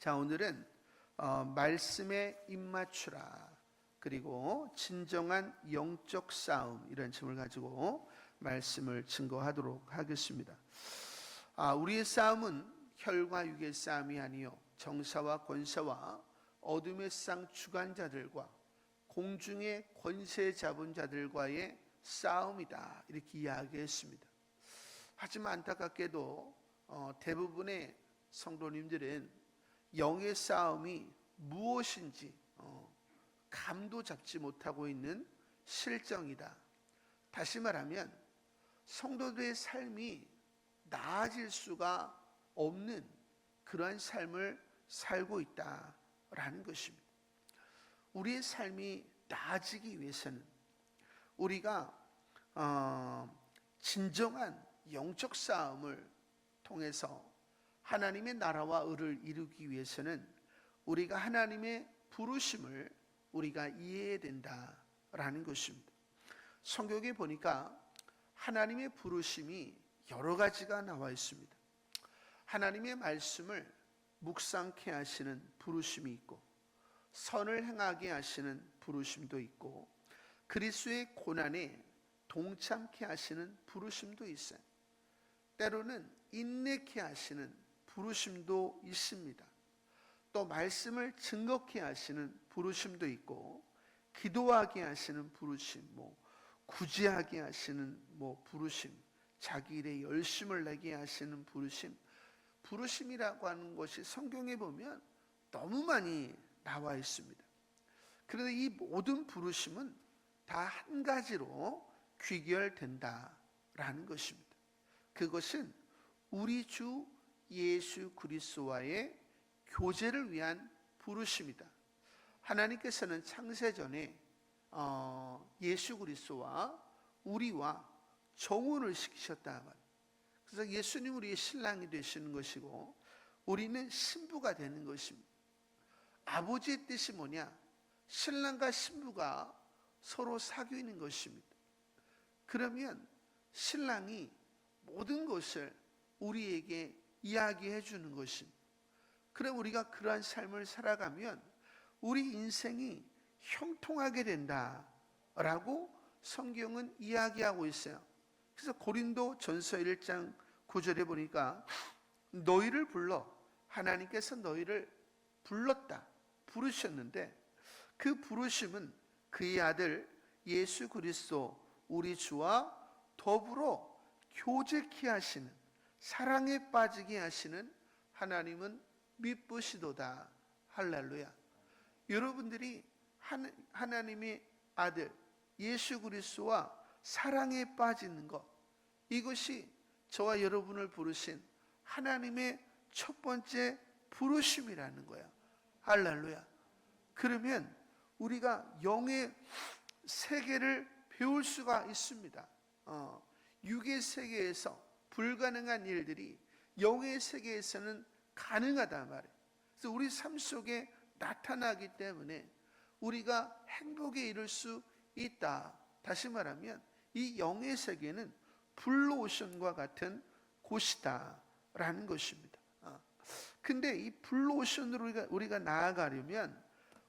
자, 오늘은 말씀에 입맞추라, 그리고 진정한 영적 싸움, 이런 제목을 가지고 말씀을 증거하도록 하겠습니다. 우리의 싸움은 혈과 육의 싸움이 아니요 정사와 권세와 어둠의 상 주관자들과 공중의 권세 잡은 자들과의 싸움이다, 이렇게 이야기했습니다. 하지만 안타깝게도 대부분의 성도님들은 영의 싸움이 무엇인지 감도 잡지 못하고 있는 실정이다. 다시 말하면 성도들의 삶이 나아질 수가 없는 그러한 삶을 살고 있다라는 것입니다. 우리의 삶이 나아지기 위해서는 우리가 진정한 영적 싸움을 통해서 하나님의 나라와 의를 이루기 위해서는 우리가 하나님의 부르심을 우리가 이해해야 된다라는 것입니다. 성경에 보니까 하나님의 부르심이 여러 가지가 나와 있습니다. 하나님의 말씀을 묵상케 하시는 부르심이 있고, 선을 행하게 하시는 부르심도 있고, 그리스도의 고난에 동참케 하시는 부르심도 있어요. 때로는 인내케 하시는 부르심도 있습니다. 또 말씀을 증거케 하시는 부르심도 있고, 기도하게 하시는 부르심, 구제하게 하시는 부르심, 자기 일에 열심을 내게 하시는 부르심이라고 하는 것이 성경에 보면 너무 많이 나와 있습니다. 그런데 이 모든 부르심은 다 한 가지로 귀결된다라는 것입니다. 그것은 우리 주 예수 그리스도와의 교제를 위한 부르심이다. 하나님께서는 창세전에 예수 그리스도와 우리와 정혼을 시키셨다. 그래서 예수님 우리의 신랑이 되시는 것이고, 우리는 신부가 되는 것입니다. 아버지의 뜻이 뭐냐? 신랑과 신부가 서로 사귀는 것입니다. 그러면 신랑이 모든 것을 우리에게 이야기해 주는 것입니다. 그럼 우리가 그러한 삶을 살아가면 우리 인생이 형통하게 된다라고 성경은 이야기하고 있어요. 그래서 고린도 전서 1장 9절에 보니까 너희를 불러, 하나님께서 너희를 불렀다, 부르셨는데 그 부르심은 그의 아들 예수 그리스도 우리 주와 더불어 교제케 하시는, 사랑에 빠지게 하시는 하나님은 미쁘시도다. 할렐루야. 여러분들이 하나님의 아들 예수 그리스도와 사랑에 빠지는 것, 이것이 저와 여러분을 부르신 하나님의 첫 번째 부르심이라는 거야. 할렐루야. 그러면 우리가 영의 세계를 배울 수가 있습니다. 육의 세계에서 불가능한 일들이 영의 세계에서는 가능하단 말이에요. 그래서 우리 삶 속에 나타나기 때문에 우리가 행복에 이를 수 있다. 다시 말하면 이 영의 세계는 블루오션과 같은 곳이다 라는 것입니다. 근데 이 블루오션으로 우리가 나아가려면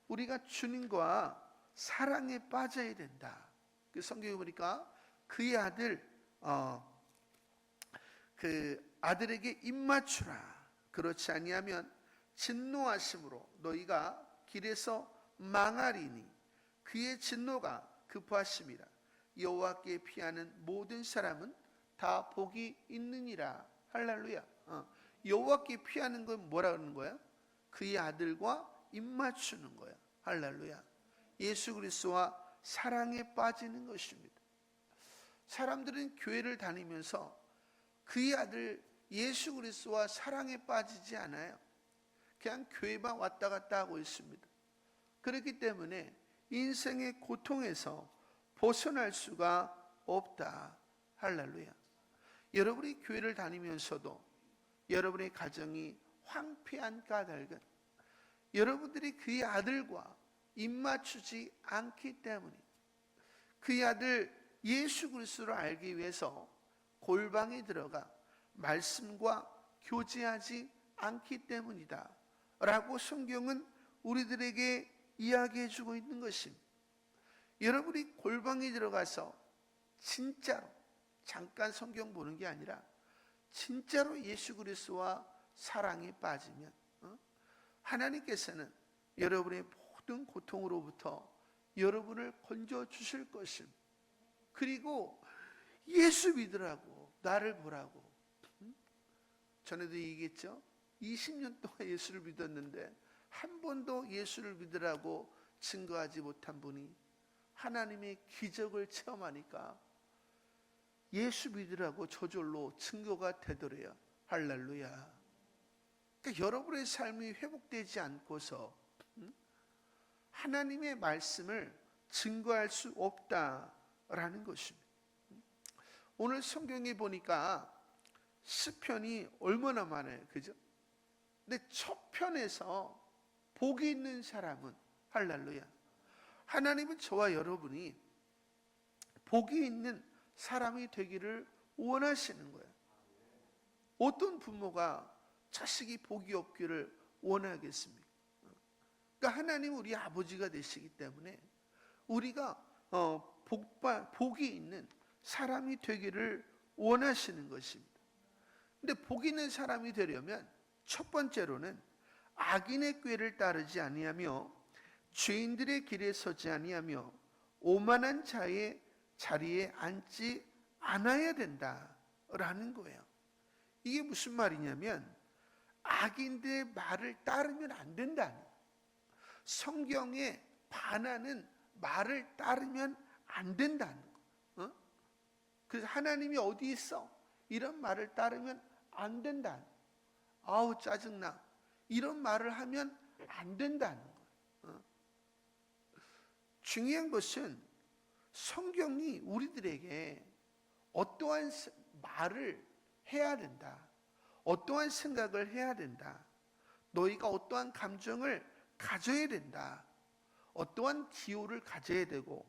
우리가 주님과 사랑에 빠져야 된다. 그 성경에 보니까 그의 아들, 그 아들에게 입맞추라. 그렇지 아니하면 진노하심으로 너희가 길에서 망하리니 그의 진노가 급하심이라. 여호와께 피하는 모든 사람은 다 복이 있느니라. 할렐루야. 여호와께 피하는 건 뭐라 그러는 거야? 그의 아들과 입맞추는 거야. 할렐루야. 예수 그리스도와 사랑에 빠지는 것입니다. 사람들은 교회를 다니면서 그의 아들 예수 그리스도와 사랑에 빠지지 않아요. 그냥 교회만 왔다 갔다 하고 있습니다. 그렇기 때문에 인생의 고통에서 벗어날 수가 없다. 할렐루야. 여러분이 교회를 다니면서도 여러분의 가정이 황폐한 까닭은 여러분들이 그의 아들과 입맞추지 않기 때문에, 그의 아들 예수 그리스도를 알기 위해서 골방에 들어가 말씀과 교제하지 않기 때문이다 라고 성경은 우리들에게 이야기해 주고 있는 것입니다. 여러분이 골방에 들어가서 진짜로 잠깐 성경 보는 게 아니라 진짜로 예수 그리스도와 사랑에 빠지면 하나님께서는 여러분의 모든 고통으로부터 여러분을 건져 주실 것입니다. 그리고 예수 믿으라고, 나를 보라고. 전에도 얘기했죠. 20년 동안 예수를 믿었는데 한 번도 예수를 믿으라고 증거하지 못한 분이 하나님의 기적을 체험하니까 예수 믿으라고 저절로 증거가 되더래요. 할렐루야. 그러니까 여러분의 삶이 회복되지 않고서 하나님의 말씀을 증거할 수 없다라는 것입니다. 오늘 성경에 보니까 시편이 얼마나 많아요, 그죠? 근데 첫 편에서 복이 있는 사람은, 할렐루야, 하나님은 저와 여러분이 복이 있는 사람이 되기를 원하시는 거예요. 어떤 부모가 자식이 복이 없기를 원하겠습니까? 그러니까 하나님은 우리 아버지가 되시기 때문에 우리가 복이 있는 사람이 되기를 원하시는 것입니다. 근데 복 있는 사람이 되려면 첫 번째로는 악인의 꾀를 따르지 아니하며 죄인들의 길에 서지 아니하며 오만한 자의 자리에 앉지 않아야 된다라는 거예요. 이게 무슨 말이냐면 악인들의 말을 따르면 안 된다는 거예요. 성경에 반하는 말을 따르면 안 된다는 거예요. 그래서 하나님이 어디 있어? 이런 말을 따르면 안 된다는 거예요. 아우 짜증나, 이런 말을 하면 안 된다는 거예요. 중요한 것은 성경이 우리들에게 어떠한 말을 해야 된다, 어떠한 생각을 해야 된다, 너희가 어떠한 감정을 가져야 된다, 어떠한 기호를 가져야 되고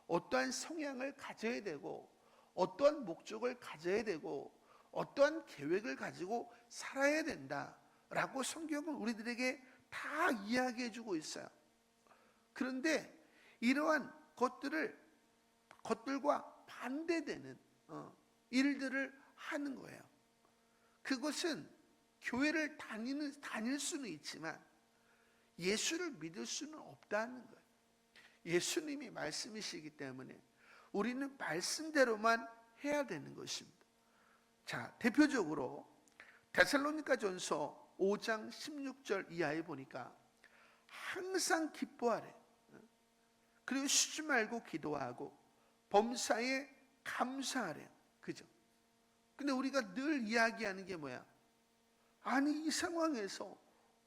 어떠한 성향을 가져야 되고 어떠한 목적을 가져야 되고 어떠한 계획을 가지고 살아야 된다라고 성경은 우리들에게 다 이야기해 주고 있어요. 그런데 이러한 것들과 반대되는 일들을 하는 거예요. 그것은 교회를 다닐 수는 있지만 예수를 믿을 수는 없다는 거예요. 예수님이 말씀이시기 때문에 우리는 말씀대로만 해야 되는 것입니다. 자, 대표적으로 데살로니가전서 5장 16절 이하에 보니까 항상 기뻐하래, 그리고 쉬지 말고 기도하고 범사에 감사하래. 그죠? 근데 우리가 늘 이야기하는 게 뭐야? 아니, 이 상황에서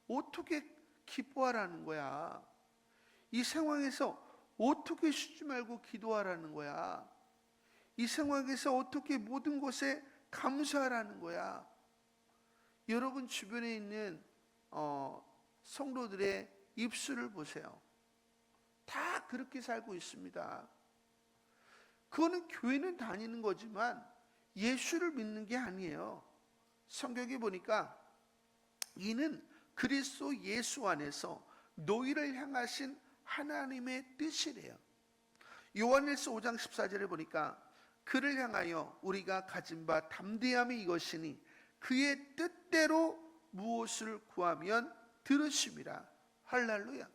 어떻게 기뻐하라는 거야? 이 상황에서 어떻게 쉬지 말고 기도하라는 거야? 이 상황에서 어떻게 모든 것에 감사하라는 거야? 여러분 주변에 있는 성도들의 입술을 보세요. 다 그렇게 살고 있습니다. 그거는 교회는 다니는 거지만 예수를 믿는 게 아니에요. 성경에 보니까 이는 그리스도 예수 안에서 너희를 향하신 하나님의 뜻이래요. 요한일서 5장 14절에 보니까 그를 향하여 우리가 가진 바 담대함이 이것이니 그의 뜻대로 무엇을 구하면 들으심이라. 할렐루야.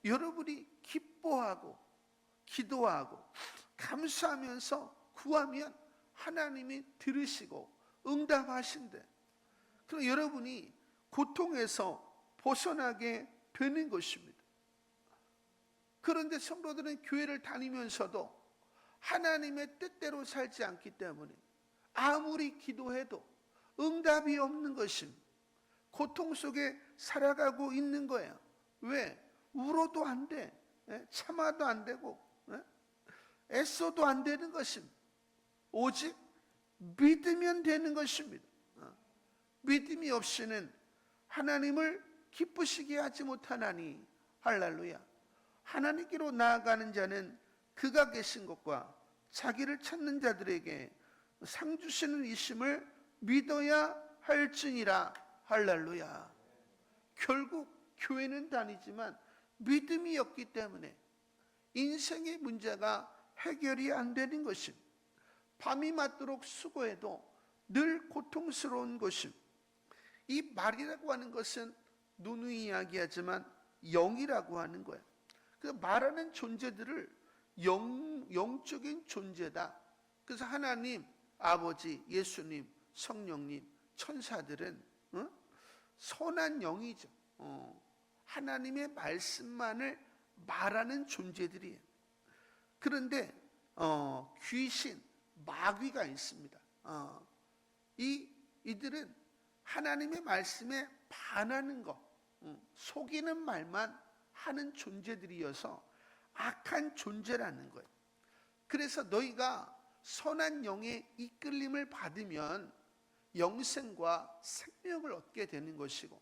여러분이 기뻐하고 기도하고 감사하면서 구하면 하나님이 들으시고 응답하신대. 그럼 여러분이 고통에서 벗어나게 되는 것입니다. 그런데 성도들은 교회를 다니면서도 하나님의 뜻대로 살지 않기 때문에 아무리 기도해도 응답이 없는 것입니다. 고통 속에 살아가고 있는 거예요. 왜? 울어도 안 돼, 참아도 안 되고, 애써도 안 되는 것입니다. 오직 믿으면 되는 것입니다. 믿음이 없이는 하나님을 기쁘시게 하지 못하나니. 할렐루야. 하나님께로 나아가는 자는 그가 계신 것과 자기를 찾는 자들에게 상 주시는 이심을 믿어야 할지니라. 할렐루야. 결국 교회는 다니지만 믿음이 없기 때문에 인생의 문제가 해결이 안 되는 것입니다. 밤이 맞도록 수고해도 늘 고통스러운 것입니다. 이 말이라고 하는 것은 누누이 이야기하지만 영이라고 하는 거예요. 그 말하는 존재들을 영적인 존재다. 그래서 하나님, 아버지, 예수님, 성령님, 천사들은 선한 영이죠. 하나님의 말씀만을 말하는 존재들이에요. 그런데 귀신, 마귀가 있습니다. 이들은 하나님의 말씀에 반하는 것, 속이는 말만 하는 존재들이어서 악한 존재라는 거예요. 그래서 너희가 선한 영의 이끌림을 받으면 영생과 생명을 얻게 되는 것이고,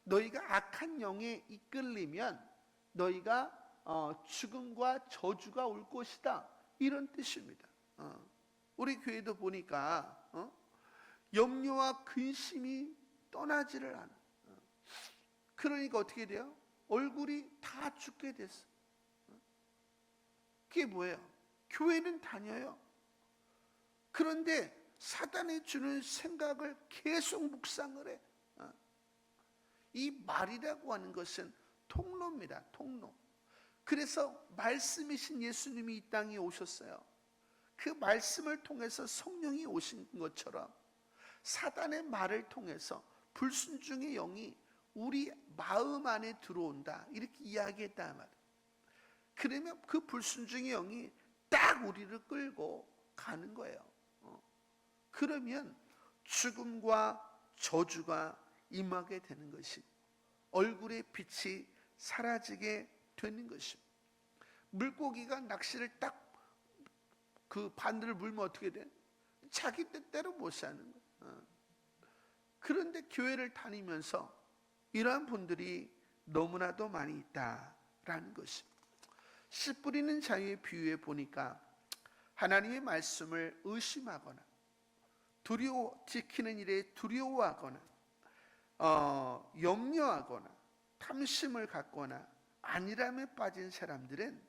너희가 악한 영에 이끌리면 너희가 죽음과 저주가 올 것이다, 이런 뜻입니다. 우리 교회도 보니까 염려와 근심이 떠나지를 않아. 그러니까 어떻게 돼요? 얼굴이 다 죽게 됐어. 그게 뭐예요? 교회는 다녀요. 그런데 사단이 주는 생각을 계속 묵상을 해. 이 말이라고 하는 것은 통로입니다. 통로. 그래서 말씀이신 예수님이 이 땅에 오셨어요. 그 말씀을 통해서 성령이 오신 것처럼 사단의 말을 통해서 불순종의 영이 우리 마음 안에 들어온다, 이렇게 이야기했단 말이에요. 그러면 그 불순종의 영이 딱 우리를 끌고 가는 거예요. 그러면 죽음과 저주가 임하게 되는 것이, 얼굴의 빛이 사라지게 되는 것입니다. 물고기가 낚시를 딱 그 바늘을 물면 어떻게 돼? 자기 뜻대로 못 사는 거예요. 그런데 교회를 다니면서 이러한 분들이 너무나도 많이 있다라는 것입니다. 씨 뿌리는 자유의 비유에 보니까 하나님의 말씀을 의심하거나 지키는 일에 두려워하거나 염려하거나 탐심을 갖거나 안일함에 빠진 사람들은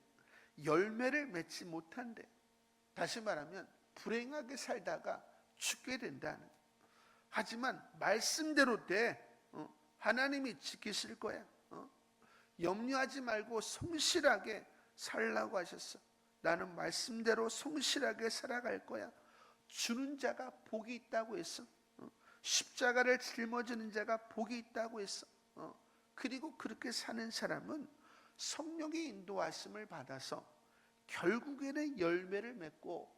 열매를 맺지 못한대. 다시 말하면 불행하게 살다가 죽게 된다는. 하지만 말씀대로 돼. 하나님이 지키실 거야. 염려하지 말고 성실하게 살라고 하셨어. 나는 말씀대로 성실하게 살아갈 거야. 주는 자가 복이 있다고 했어. 십자가를 짊어지는 자가 복이 있다고 했어. 그리고 그렇게 사는 사람은 성령의 인도하심을 받아서 결국에는 열매를 맺고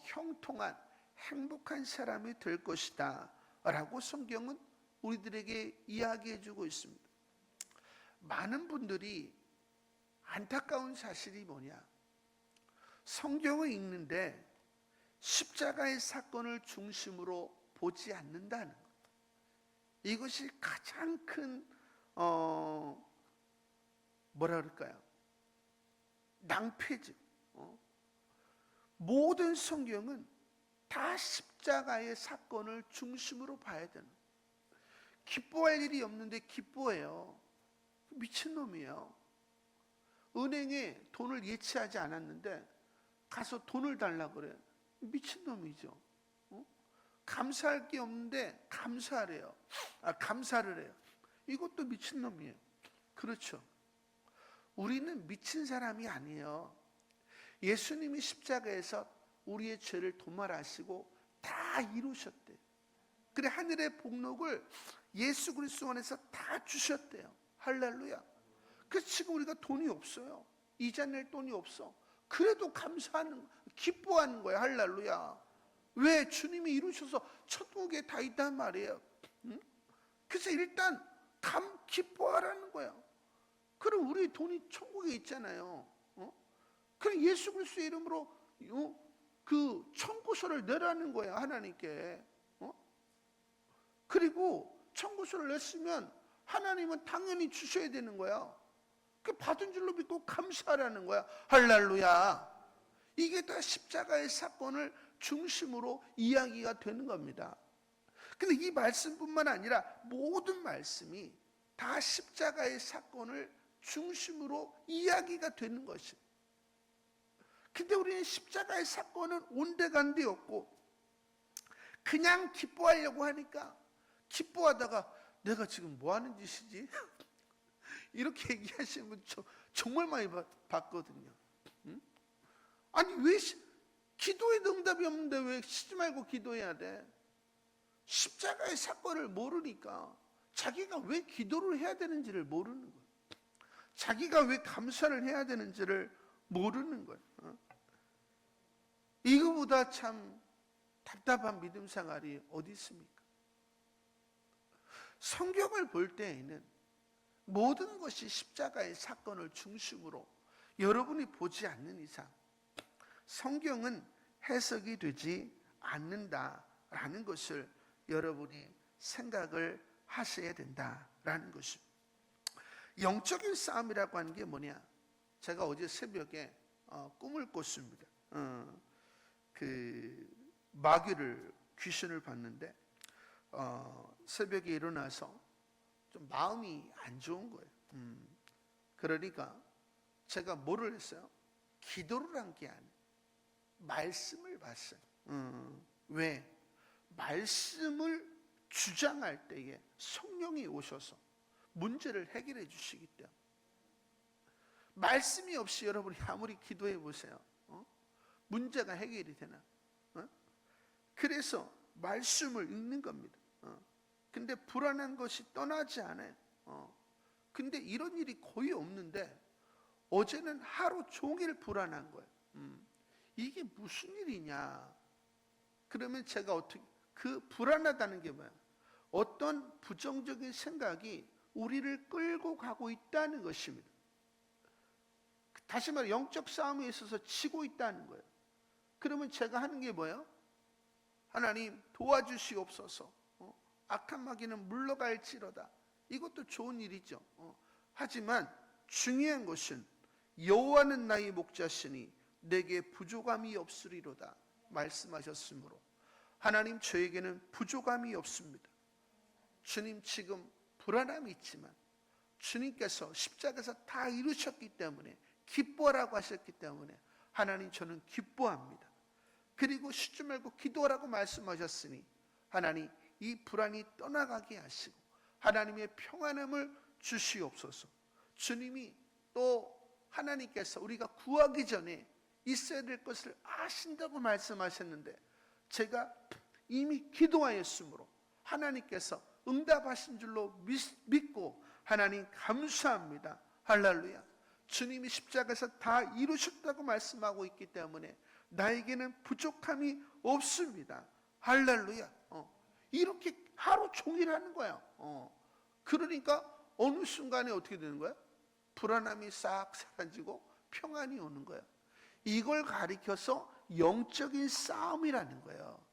형통한 행복한 사람이 될 것이다 라고 성경은 우리들에게 이야기해 주고 있습니다. 많은 분들이 안타까운 사실이 뭐냐, 성경을 읽는데 십자가의 사건을 중심으로 보지 않는다는 것. 이것이 가장 큰 뭐라 그럴까요? 낭패죠. 모든 성경은 다 십자가의 사건을 중심으로 봐야 되는 거예요. 기뻐할 일이 없는데 기뻐해요. 미친놈이에요. 은행에 돈을 예치하지 않았는데 가서 돈을 달라고 그래. 미친놈이죠. 감사할 게 없는데 감사를 해요. 이것도 미친놈이에요. 그렇죠. 우리는 미친 사람이 아니에요. 예수님이 십자가에서 우리의 죄를 도말하시고 다 이루셨대요. 그래 하늘의 복록을 예수 그리스도 안에서 다 주셨대요. 할렐루야. 그래서 지금 우리가 돈이 없어요. 이자 낼 돈이 없어. 그래도 기뻐하는 거예요. 할렐루야. 왜? 주님이 이루셔서 천국에 다 있단 말이에요. 그래서 일단 기뻐하라는 거예요. 그럼 우리 돈이 천국에 있잖아요. 그럼 예수 그리스도의 이름으로 그 청구서를 내라는 거예요. 하나님께. 그리고 청구서를 냈으면 하나님은 당연히 주셔야 되는 거야. 그 받은 줄로 믿고 감사하라는 거야. 할렐루야. 이게 다 십자가의 사건을 중심으로 이야기가 되는 겁니다. 근데 이 말씀뿐만 아니라 모든 말씀이 다 십자가의 사건을 중심으로 이야기가 되는 것입니다. 근데 우리는 십자가의 사건은 온데간데 없고 그냥 기뻐하려고 하니까 기뻐하다가 내가 지금 뭐 하는 짓이지? 이렇게 얘기하시는 분 정말 많이 봤거든요. 응? 아니 왜 기도에도 응답이 없는데 왜 쉬지 말고 기도해야 돼? 십자가의 사건을 모르니까 자기가 왜 기도를 해야 되는지를 모르는 거예요. 자기가 왜 감사를 해야 되는지를 모르는 거예요. 이거보다 참 답답한 믿음 생활이 어디 있습니까? 성경을 볼 때에는 모든 것이 십자가의 사건을 중심으로 여러분이 보지 않는 이상 성경은 해석이 되지 않는다라는 것을 여러분이 생각을 하셔야 된다라는 것입니다. 영적인 싸움이라고 하는 게 뭐냐? 제가 어제 새벽에 꿈을 꿨습니다. 그 마귀를 귀신을 봤는데 새벽에 일어나서 좀 마음이 안 좋은 거예요. 그러니까 제가 뭐를 했어요? 기도를 한 게 아니에요. 말씀을 봤어요. 왜? 말씀을 주장할 때에 성령이 오셔서 문제를 해결해 주시기 때문에. 말씀이 없이 여러분이 아무리 기도해 보세요. 문제가 해결이 되나? 그래서 말씀을 읽는 겁니다. 근데 불안한 것이 떠나지 않아요. 근데 이런 일이 거의 없는데 어제는 하루 종일 불안한 거예요. 이게 무슨 일이냐? 그러면 제가 어떻게 그 불안하다는 게 뭐야? 어떤 부정적인 생각이 우리를 끌고 가고 있다는 것입니다. 다시 말해 영적 싸움에 있어서 지고 있다는 거예요. 그러면 제가 하는 게 뭐예요? 하나님 도와주시옵소서. 악한 마귀는 물러갈지로다. 이것도 좋은 일이죠. 하지만 중요한 것은 여호와는 나의 목자시니 내게 부족함이 없으리로다 말씀하셨으므로 하나님 저에게는 부족함이 없습니다. 주님 지금 불안함이 있지만 주님께서 십자가에서 다 이루셨기 때문에 기뻐하라고 하셨기 때문에 하나님 저는 기뻐합니다. 그리고 쉬지 말고 기도하라고 말씀하셨으니 하나님 이 불안이 떠나가게 하시고 하나님의 평안함을 주시옵소서. 주님이 또 하나님께서 우리가 구하기 전에 있어야 될 것을 아신다고 말씀하셨는데 제가 이미 기도하였으므로 하나님께서 응답하신 줄로 믿고 하나님 감사합니다. 할렐루야. 주님이 십자가에서 다 이루셨다고 말씀하고 있기 때문에 나에게는 부족함이 없습니다. 할렐루야. 이렇게 하루 종일 하는 거야. 그러니까 어느 순간에 어떻게 되는 거야? 불안함이 싹 사라지고 평안이 오는 거야. 이걸 가리켜서 영적인 싸움이라는 거예요.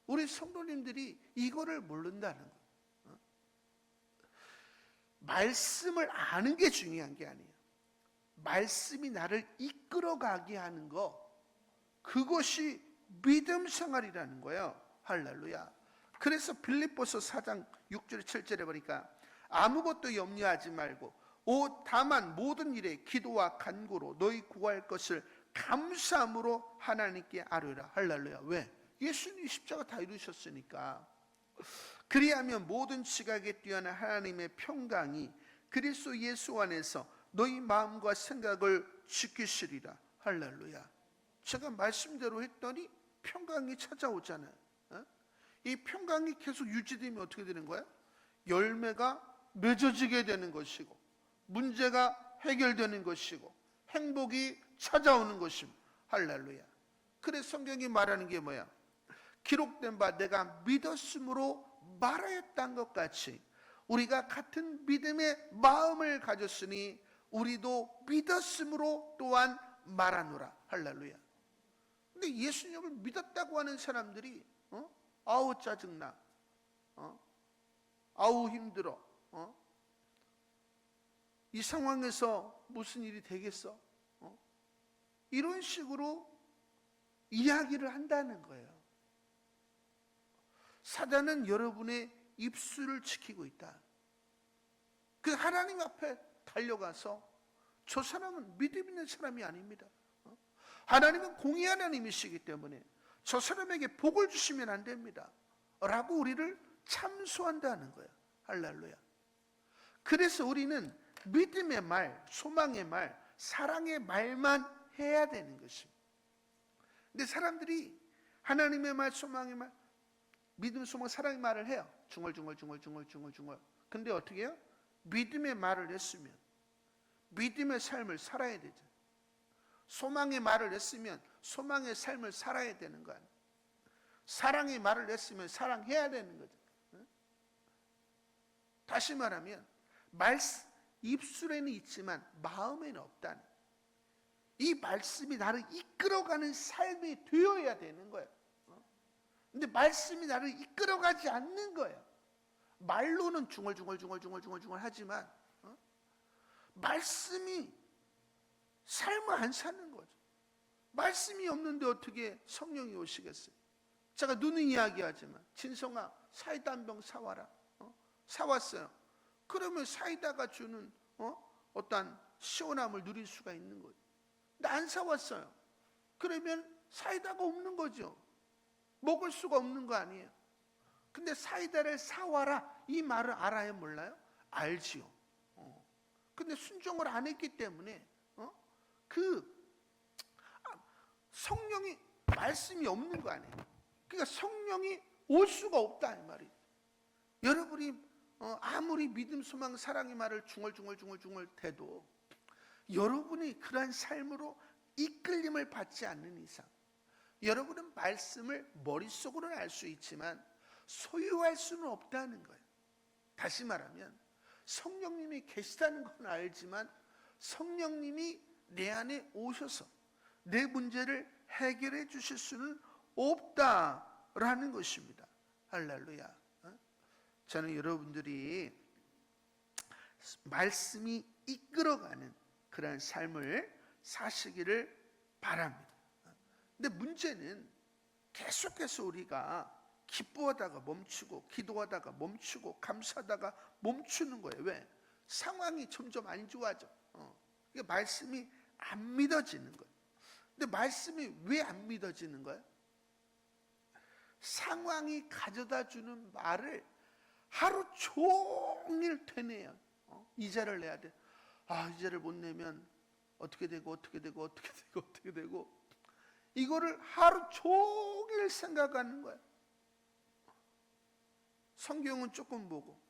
우리 성도님들이 이거를 모른다는 거예요. 말씀을 아는 게 중요한 게 아니에요. 말씀이 나를 이끌어가게 하는 거, 그것이 믿음 생활이라는 거예요. 할렐루야. 그래서 빌립보서 4장 6절 7절에 보니까 아무것도 염려하지 말고 다만 모든 일에 기도와 간구로 너희 구할 것을 감사함으로 하나님께 아뢰라. 할렐루야. 왜? 예수님이 십자가 다 이루셨으니까. 그리하면 모든 지각에 뛰어난 하나님의 평강이 그리스도 예수 안에서 너희 마음과 생각을 지키시리라. 할렐루야. 제가 말씀대로 했더니 평강이 찾아오잖아요. 이 평강이 계속 유지되면 어떻게 되는 거예요? 열매가 맺어지게 되는 것이고 문제가 해결되는 것이고 행복이 찾아오는 것입니다. 할렐루야. 그래서 성경이 말하는 게 뭐야? 기록된 바 내가 믿었으므로 말하였다는 것 같이 우리가 같은 믿음의 마음을 가졌으니 우리도 믿었으므로 또한 말하노라. 할렐루야. 근데 예수님을 믿었다고 하는 사람들이 아우 짜증나, 아우 힘들어, 이 상황에서 무슨 일이 되겠어? 이런 식으로 이야기를 한다는 거예요. 사단은 여러분의 입술을 지키고 있다. 하나님 앞에 달려가서 저 사람은 믿음 있는 사람이 아닙니다. 하나님은 공의 하나님이시기 때문에 저 사람에게 복을 주시면 안 됩니다 라고 우리를 참소한다는 거예요. 할렐루야. 그래서 우리는 믿음의 말, 소망의 말, 사랑의 말만 해야 되는 것입니다. 근데 사람들이 하나님의 말, 소망의 말, 믿음, 소망, 사랑의 말을 해요. 중얼중얼. 근데 어떻게 해요? 믿음의 말을 했으면 믿음의 삶을 살아야 되죠. 소망의 말을 했으면 소망의 삶을 살아야 되는 거 아니에요. 사랑의 말을 했으면 사랑해야 되는 거죠. 다시 말하면 입술에는 있지만 마음에는 없다는, 이 말씀이 나를 이끌어가는 삶이 되어야 되는 거예요. 근데 말씀이 나를 이끌어가지 않는 거예요. 말로는 중얼중얼 하지만 말씀이 삶을 안 사는 거죠. 말씀이 없는데 어떻게 성령이 오시겠어요? 제가 누누이 이야기하지만 진성아 사이다 한 병 사와라. 사왔어요. 그러면 사이다가 주는 어떠한 시원함을 누릴 수가 있는 거예요. 근데 안 사왔어요. 그러면 사이다가 없는 거죠. 먹을 수가 없는 거 아니에요. 근데 사이다를 사와라 이 말을 알아요, 몰라요? 알지요. 근데 순종을 안 했기 때문에 성령이 말씀이 없는 거 아니에요. 그러니까 성령이 올 수가 없다 이 말이에요. 여러분이 아무리 믿음, 소망, 사랑의 말을 중얼중얼 대도 여러분이 그러한 삶으로 이끌림을 받지 않는 이상 여러분은 말씀을 머릿속으로는 알 수 있지만 소유할 수는 없다는 거예요. 다시 말하면 성령님이 계시다는 건 알지만 성령님이 내 안에 오셔서 내 문제를 해결해 주실 수는 없다라는 것입니다. 할렐루야. 저는 여러분들이 말씀이 이끌어가는 그런 삶을 사시기를 바랍니다. 근데 문제는 계속해서 우리가 기뻐하다가 멈추고 기도하다가 멈추고 감사하다가 멈추는 거예요. 왜? 상황이 점점 안 좋아져. 그러니까 말씀이 안 믿어지는 거예요. 근데 말씀이 왜 안 믿어지는 거예요? 상황이 가져다 주는 말을 하루 종일 되뇌요. 이자를 내야 돼. 이자를 못 내면 어떻게 되고 이거를 하루 종일 생각하는 거예요. 성경은 조금 보고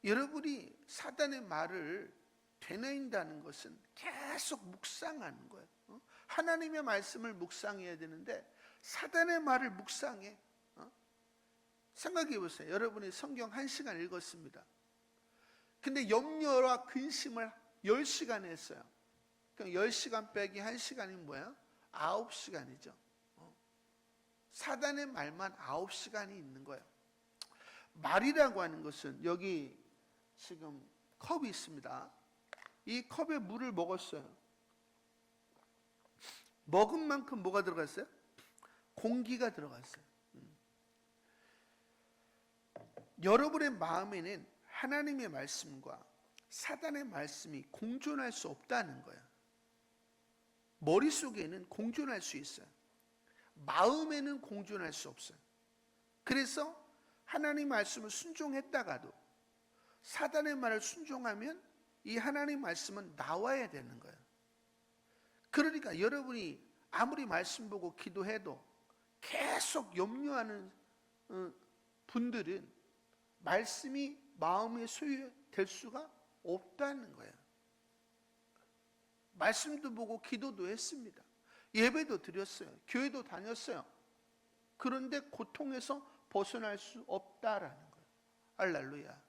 여러분이 사단의 말을 되뇌인다는 것은 계속 묵상하는 거예요. 하나님의 말씀을 묵상해야 되는데 사단의 말을 묵상해. 생각해 보세요. 여러분이 성경 1시간 읽었습니다. 근데 염려와 근심을 10시간 했어요. 그럼 10시간 빼기 1시간이 뭐야? 9시간이죠. 사단의 말만 9시간이 있는 거예요. 말이라고 하는 것은 여기 지금 컵이 있습니다. 이 컵에 물을 먹었어요. 먹은 만큼 뭐가 들어갔어요? 공기가 들어갔어요. 여러분의 마음에는 하나님의 말씀과 사단의 말씀이 공존할 수 없다는 거예요. 머릿속에는 공존할 수 있어요. 마음에는 공존할 수 없어요. 그래서 하나님 말씀을 순종했다가도 사단의 말을 순종하면 이 하나님 말씀은 나와야 되는 거예요. 그러니까 여러분이 아무리 말씀 보고 기도해도 계속 염려하는 분들은 말씀이 마음에 소유될 수가 없다는 거예요. 말씀도 보고 기도도 했습니다. 예배도 드렸어요. 교회도 다녔어요. 그런데 고통에서 벗어날 수 없다라는 거예요. 할렐루야.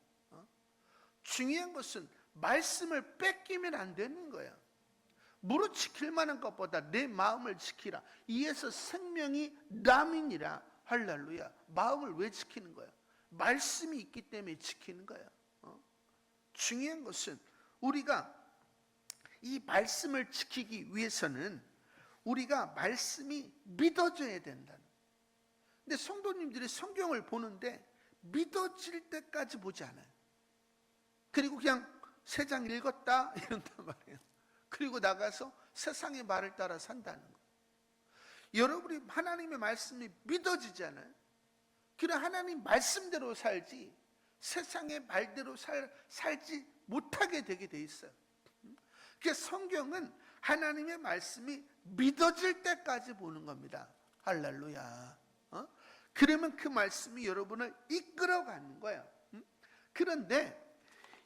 중요한 것은 말씀을 뺏기면 안 되는 거예요. 무릇 지킬 만한 것보다 내 마음을 지키라. 이에서 생명이 남이니라. 할렐루야. 마음을 왜 지키는 거야? 말씀이 있기 때문에 지키는 거야. 중요한 것은 우리가 이 말씀을 지키기 위해서는 우리가 말씀이 믿어져야 된다는. 근데 성도님들이 성경을 보는데 믿어질 때까지 보지 않아요. 그리고 그냥 세 장 읽었다 이런단 말이에요. 그리고 나가서 세상의 말을 따라 산다는 거예요. 여러분이 하나님의 말씀이 믿어지잖아요. 그래 하나님 말씀대로 살지 세상의 말대로 살지 못하게 되게 돼 있어요. 그래서 성경은 하나님의 말씀이 믿어질 때까지 보는 겁니다. 할렐루야. 그러면 그 말씀이 여러분을 이끌어가는 거예요. 그런데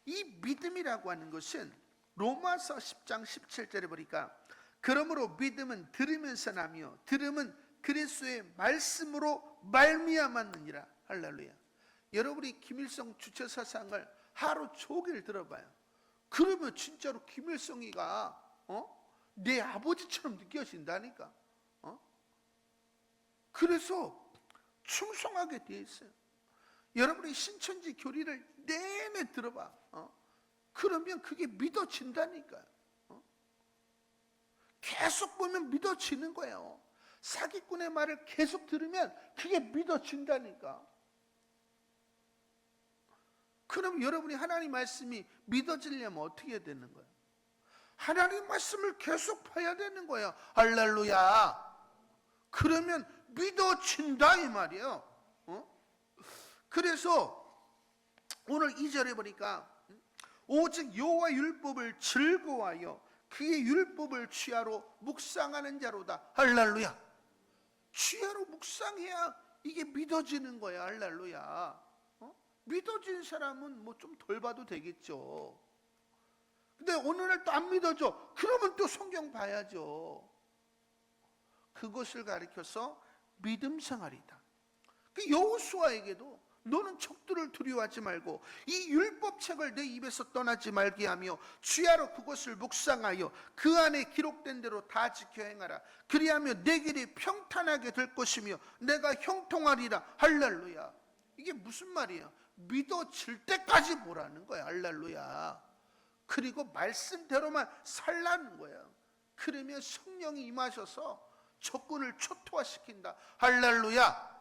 이 믿음이라고 하는 것은 로마서 10장 17절에 보니까 그러므로 믿음은 들으면서 나며 들음은 그리스도의 말씀으로 말미암았느니라. 할렐루야. 여러분이 김일성 주체 사상을 하루 종일 들어봐요. 그러면 진짜로 김일성이가 내 아버지처럼 느껴진다니까. 그래서 충성하게 되어 있어요. 여러분이 신천지 교리를 내내 들어봐. 그러면 그게 믿어진다니까요. 계속 보면 믿어지는 거예요. 사기꾼의 말을 계속 들으면 그게 믿어진다니까. 그럼 여러분이 하나님 말씀이 믿어지려면 어떻게 되는 거예요? 하나님 말씀을 계속 봐야 되는 거예요. 할렐루야. 그러면 믿어진다 이 말이에요. 그래서 오늘 2절에 보니까 오직 여호와 율법을 즐거워하여 그의 율법을 취하로 묵상하는 자로다. 할렐루야. 취하로 묵상해야 이게 믿어지는 거야. 할렐루야. 믿어진 사람은 뭐 좀 덜 봐도 되겠죠. 근데 오늘날 또 안 믿어져. 그러면 또 성경 봐야죠. 그것을 가리켜서 믿음 생활이다. 그 여호수아에게도 너는 적들을 두려워하지 말고 이 율법책을 내 입에서 떠나지 말게 하며 주야로 그것을 묵상하여 그 안에 기록된 대로 다 지켜 행하라. 그리하면 내 길이 평탄하게 될 것이며 내가 형통하리라. 할렐루야. 이게 무슨 말이에요? 믿어질 때까지 보라는 거야. 할렐루야. 그리고 말씀대로만 살라는 거예요. 그러면 성령이 임하셔서 적군을 초토화시킨다. 할렐루야.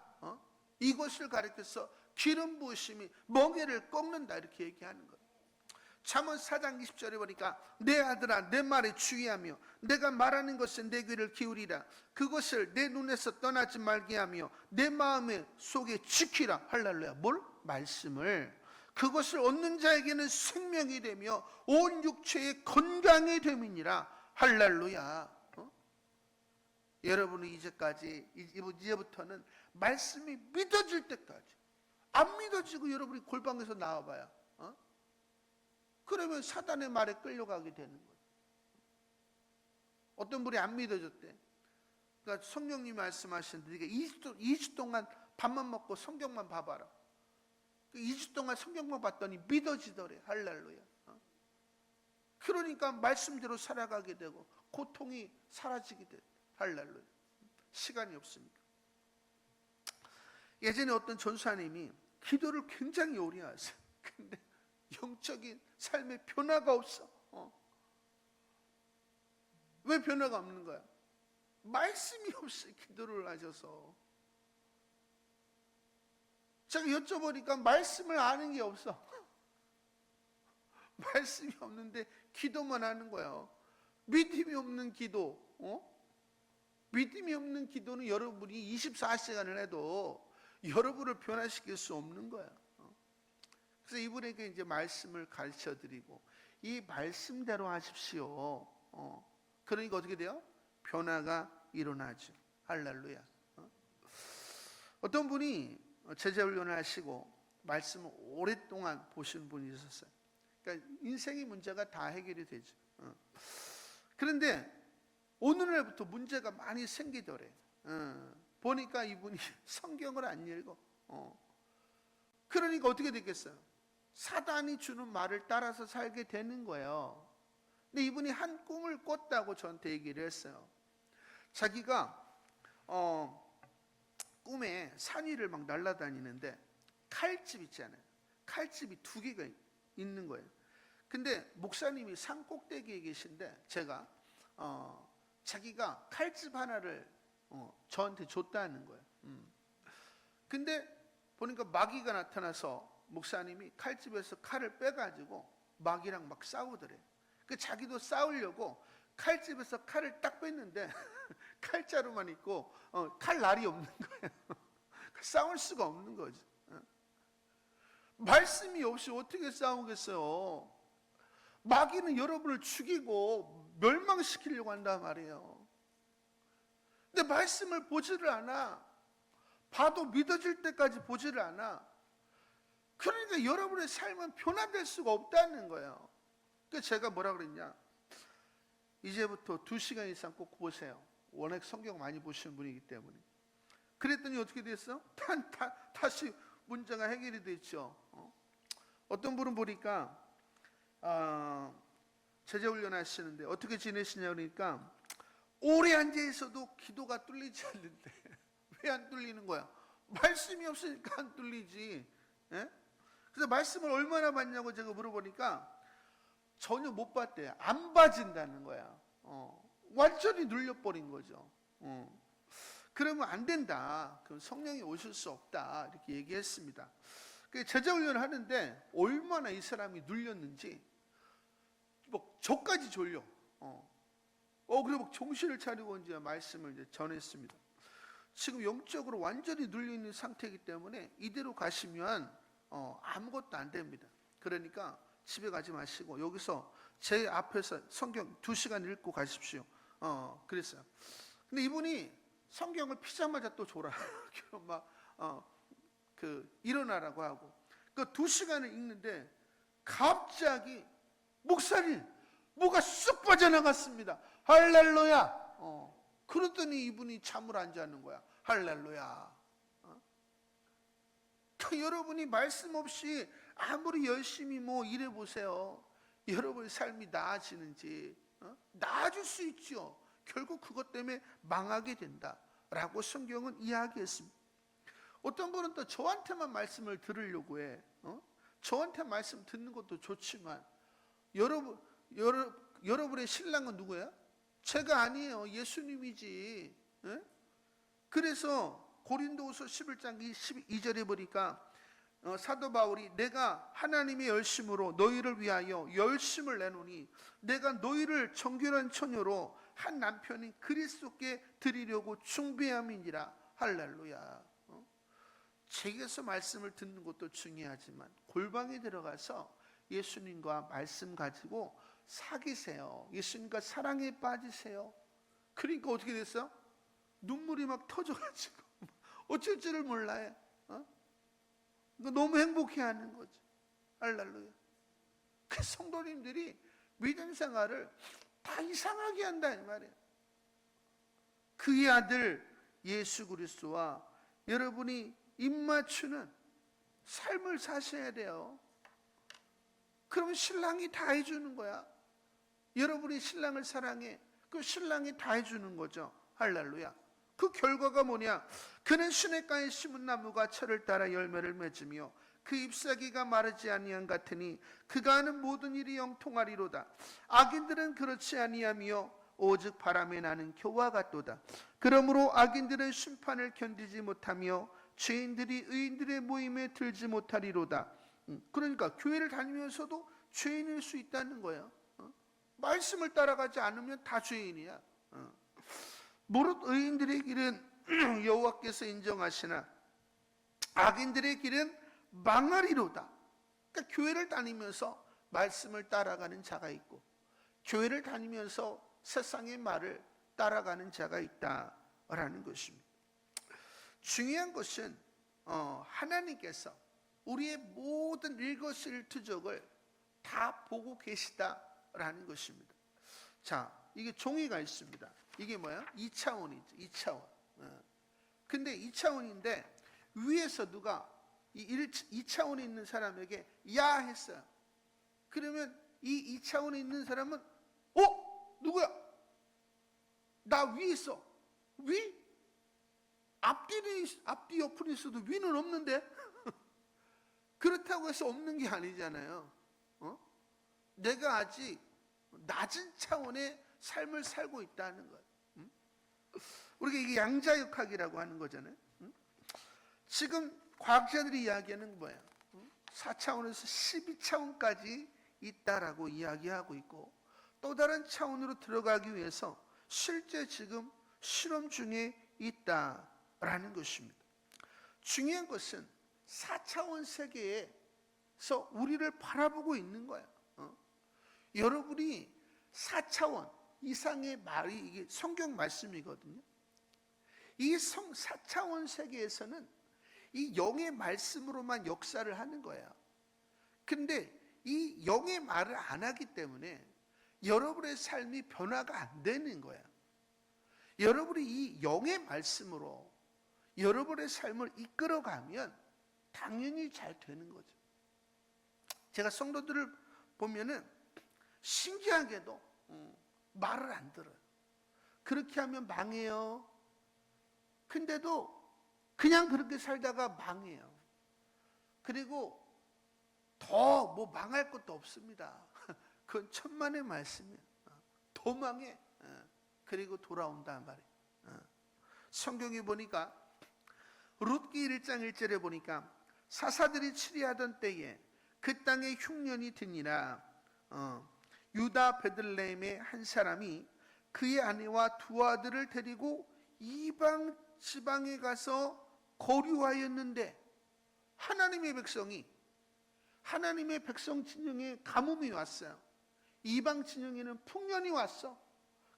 이것을 가리켜서 기름 부으심이 멍에를 꺾는다 이렇게 얘기하는 거예요. 잠언 4장 20절에 보니까 내 아들아 내 말에 주의하며 내가 말하는 것은 내 귀를 기울이라. 그것을 내 눈에서 떠나지 말게 하며 내 마음의 속에 지키라. 할렐루야. 뭘? 말씀을. 그것을 얻는 자에게는 생명이 되며 온 육체의 건강이 됨이니라. 할렐루야. 여러분은 이제부터는 말씀이 믿어질 때까지, 안 믿어지고 여러분이 골방에서 나와봐요. 그러면 사단의 말에 끌려가게 되는 거예요. 어떤 분이 안 믿어졌대. 그러니까 성령님이 말씀하시는데 네가 2주 동안 밥만 먹고 성경만 봐봐라. 2주 동안 성경만 봤더니 믿어지더래. 할렐루야. 그러니까 말씀대로 살아가게 되고 고통이 사라지게 돼. 할렐루야. 시간이 없으니까. 예전에 어떤 전사님이 기도를 굉장히 오래 하세요. 근데 영적인 삶에 변화가 없어. 왜 변화가 없는 거야? 말씀이 없어요. 기도를 하셔서. 제가 여쭤보니까 말씀을 아는 게 없어. 말씀이 없는데 기도만 하는 거예요. 믿음이 없는 기도. 믿음이 없는 기도는 여러분이 24시간을 해도 여러분을 변화시킬 수 없는 거야. 그래서 이분에게 이제 말씀을 가르쳐 드리고 이 말씀대로 하십시오. 그러니까 어떻게 돼요? 변화가 일어나죠. 할렐루야. 어떤 분이 제자훈련을 하시고 말씀을 오랫동안 보신 분이 있었어요. 그러니까 인생의 문제가 다 해결이 되죠. 그런데 오늘날부터 문제가 많이 생기더래. 보니까 이분이 성경을 안 읽어. 그러니까 어떻게 됐겠어요? 사단이 주는 말을 따라서 살게 되는 거예요. 근데 이분이 한 꿈을 꿨다고 저한테 얘기를 했어요. 자기가 꿈에 산 위를 막 날아다니는데 칼집 있잖아요. 칼집이 2개가 있는 거예요. 근데 목사님이 산 꼭대기에 계신데 제가 자기가 칼집 하나를 저한테 줬다는 거예요. 근데 보니까 마귀가 나타나서 목사님이 칼집에서 칼을 빼가지고 마귀랑 막 싸우더래. 그 자기도 싸우려고 칼집에서 칼을 딱 뺐는데 칼자루만 있고 칼날이 없는 거예요. 싸울 수가 없는 거지. 말씀이 없이 어떻게 싸우겠어요? 마귀는 여러분을 죽이고 멸망시키려고 한단 말이에요. 근데 말씀을 보지를 않아. 봐도 믿어질 때까지 보지를 않아. 그러니까 여러분의 삶은 변화될 수가 없다는 거예요. 그래서 제가 뭐라 그랬냐, 이제부터 2시간 이상 꼭 보세요. 워낙 성경 많이 보시는 분이기 때문에. 그랬더니 어떻게 됐어? 다시 문제가 해결이 됐죠. 어떤 분은 보니까 제자훈련 하시는데 어떻게 지내시냐 그러니까 오래 앉아 있어도 기도가 뚫리지 않는데 왜 안 뚫리는 거야? 말씀이 없으니까 안 뚫리지. 예? 그래서 말씀을 얼마나 받냐고 제가 물어보니까 전혀 못 받대요. 안 빠진다는 거야. 완전히 눌려버린 거죠. 그러면 안 된다. 그럼 성령이 오실 수 없다. 이렇게 얘기했습니다. 제자훈련을 하는데 얼마나 이 사람이 눌렸는지 뭐 저까지 졸려. 그리고 막 정신을 차리고 이제 말씀을 이제 전했습니다. 지금 영적으로 완전히 눌려 있는 상태이기 때문에 이대로 가시면 아무것도 안 됩니다. 그러니까 집에 가지 마시고 여기서 제 앞에서 성경 2시간 읽고 가십시오. 그랬어요. 근데 이분이 성경을 피자마자 또 졸아. 막 일어나라고 하고 그 2시간을 읽는데 갑자기 목사님 뭐가 쑥 빠져나갔습니다. 할렐루야. 그러더니 이분이 잠을 안 자는 거야. 할렐루야. 여러분이 말씀 없이 아무리 열심히 뭐 일해 보세요. 여러분의 삶이 나아지는지 나아질 수 있죠. 결국 그것 때문에 망하게 된다라고 성경은 이야기했습니다. 어떤 분은 또 저한테만 말씀을 들으려고 해. 저한테 말씀 듣는 것도 좋지만 여러분의 신랑은 누구야? 제가 아니에요. 예수님이지. 예? 그래서 고린도후서 11장 12절에 보니까 사도 바울이 내가 하나님의 열심으로 너희를 위하여 열심을 내노니 내가 너희를 정결한 처녀로 한 남편인 그리스도께 드리려고 준비함이니라. 할렐루야. 책에서 말씀을 듣는 것도 중요하지만 골방에 들어가서 예수님과 말씀 가지고 사귀세요. 예수님과 사랑에 빠지세요. 그러니까 어떻게 됐어? 눈물이 막 터져가지고 어쩔 줄을 몰라요. 너무 행복해하는 거죠. 할렐루야. 그 성도님들이 믿음 생활을 다 이상하게 한다 이 말이에요. 그의 아들 예수 그리스도와 여러분이 입맞추는 삶을 사셔야 돼요. 그러면 신랑이 다 해주는 거야. 여러분이 신랑을 사랑해. 그 신랑이 다 해주는 거죠. 할렐루야. 그 결과가 뭐냐? 그는 시냇가에 심은 나무가 철을 따라 열매를 맺으며 그 잎사귀가 마르지 아니한 같으니 그가 하는 모든 일이 영통하리로다. 악인들은 그렇지 아니하며 오직 바람에 나는 겨와 같도다. 그러므로 악인들은 심판을 견디지 못하며 죄인들이 의인들의 모임에 들지 못하리로다. 그러니까 교회를 다니면서도 죄인일 수 있다는 거예요. 말씀을 따라가지 않으면 다 죄인이야. 무릇 의인들의 길은 여호와께서 인정하시나 악인들의 길은 망하리로다. 그러니까 교회를 다니면서 말씀을 따라가는 자가 있고 교회를 다니면서 세상의 말을 따라가는 자가 있다라는 것입니다. 중요한 것은 하나님께서 우리의 모든 일거수일투족을 다 보고 계시다라는 것입니다. 자, 이게 종이가 있습니다. 이게 뭐야? 2차원이죠. 2차원. 근데 2차원인데 위에서 누가 이 2차원에 있는 사람에게 야 했어요. 그러면 이 2차원에 있는 사람은 누구야? 나 위에 있어. 위? 앞뒤 옆으로 있어도 위는 없는데? 그렇다고 해서 없는 게 아니잖아요. 내가 아직 낮은 차원의 삶을 살고 있다는 거예요. 우리가 이게 양자역학이라고 하는 거잖아요. 지금 과학자들이 이야기하는 거예요. 4차원에서 12차원까지 있다라고 이야기하고 있고, 또 다른 차원으로 들어가기 위해서 실제 지금 실험 중에 있다라는 것입니다. 중요한 것은 4차원 세계에서 우리를 바라보고 있는 거예요. 여러분이 4차원 이상의 말이, 이게 성경 말씀이거든요. 이 4차원 세계에서는 이 영의 말씀으로만 역사를 하는 거예요. 근데 이 영의 말을 안 하기 때문에 여러분의 삶이 변화가 안 되는 거예요. 여러분이 이 영의 말씀으로 여러분의 삶을 이끌어가면 당연히 잘 되는 거죠. 제가 성도들을 보면은 신기하게도 말을 안 들어요. 그렇게 하면 망해요. 근데도 그냥 그렇게 살다가 망해요. 그리고 더 뭐 망할 것도 없습니다. 그건 천만의 말씀이에요. 더 망해. 그리고 돌아온단 말이에요. 성경에 보니까 룻기 1장 1절에 보니까 사사들이 치리하던 때에 그 땅에 흉년이 드니라. 유다 베들레헴의 한 사람이 그의 아내와 두 아들을 데리고 이방 지방에 가서 거류하였는데, 하나님의 백성 진영에 가뭄이 왔어요. 이방 진영에는 풍년이 왔어.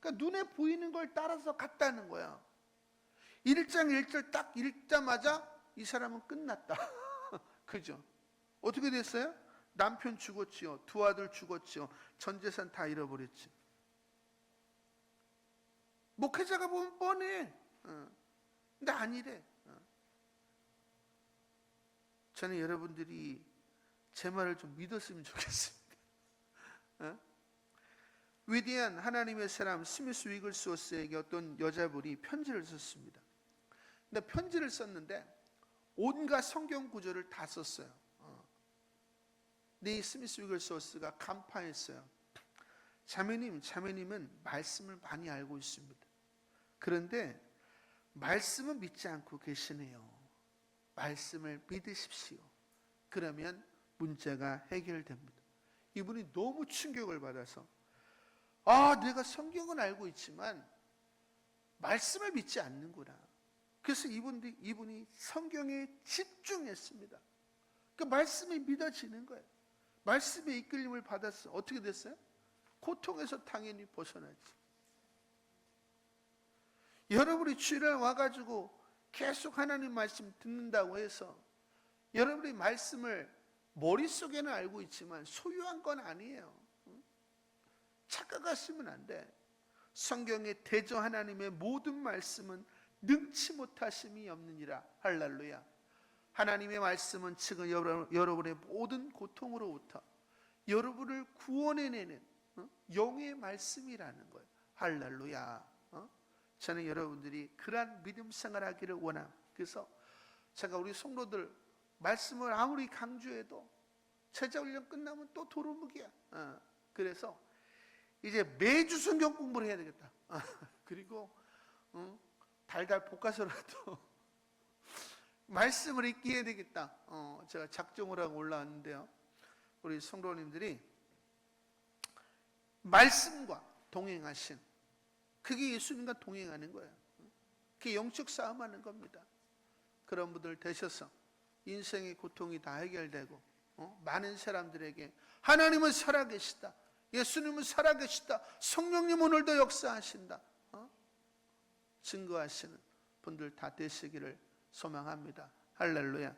그러니까 눈에 보이는 걸 따라서 갔다는 거야. 1장 1절 딱 읽자마자 이 사람은 끝났다. 그죠? 어떻게 됐어요? 남편 죽었지요. 두 아들 죽었지요. 전 재산 다 잃어버렸지. 목회자가 보면 뻔해. 근데 아니래. 저는 여러분들이 제 말을 좀 믿었으면 좋겠습니다. 위대한 하나님의 사람 스미스 위글스워스에게 어떤 여자분이 편지를 썼습니다. 근데 편지를 썼는데 온갖 성경 구절을 다 썼어요. 네, 스미스 위글스워스가 간파했어요. 자매님은 말씀을 많이 알고 있습니다. 그런데 말씀은 믿지 않고 계시네요. 말씀을 믿으십시오. 그러면 문제가 해결됩니다. 이분이 너무 충격을 받아서, 내가 성경은 알고 있지만 말씀을 믿지 않는구나. 그래서 이분이 성경에 집중했습니다. 그 말씀이 믿어지는 거예요. 말씀의 이끌림을 받았어. 어떻게 됐어요? 고통에서 당연히 벗어나지. 여러분이 주일에 와가지고 계속 하나님 말씀 듣는다고 해서 여러분이 말씀을 머릿속에는 알고 있지만 소유한 건 아니에요. 착각하시면 안 돼. 성경의 대저 하나님의 모든 말씀은 능치 못하심이 없느니라. 할렐루야. 하나님의 말씀은 지금 여러분의 모든 고통으로부터 여러분을 구원해내는 영의 말씀이라는 거예요. 할렐루야. 저는 여러분들이 그러한 믿음 생활하기를 원합니다. 그래서 제가 우리 성도들 말씀을 아무리 강조해도 제자훈련 끝나면 또 도루묵이야. 그래서 이제 매주 성경 공부를 해야 되겠다. 그리고 달달 볶아서라도 말씀을 읽게 해야 되겠다. 제가 작정을 하고 올라왔는데요. 우리 성도님들이 말씀과 동행하신, 그게 예수님과 동행하는 거예요. 그게 영적 싸움하는 겁니다. 그런 분들 되셔서 인생의 고통이 다 해결되고 많은 사람들에게 하나님은 살아계시다, 예수님은 살아계시다, 성령님 오늘도 역사하신다 증거하시는 분들 다 되시기를 소망합니다. 할렐루야.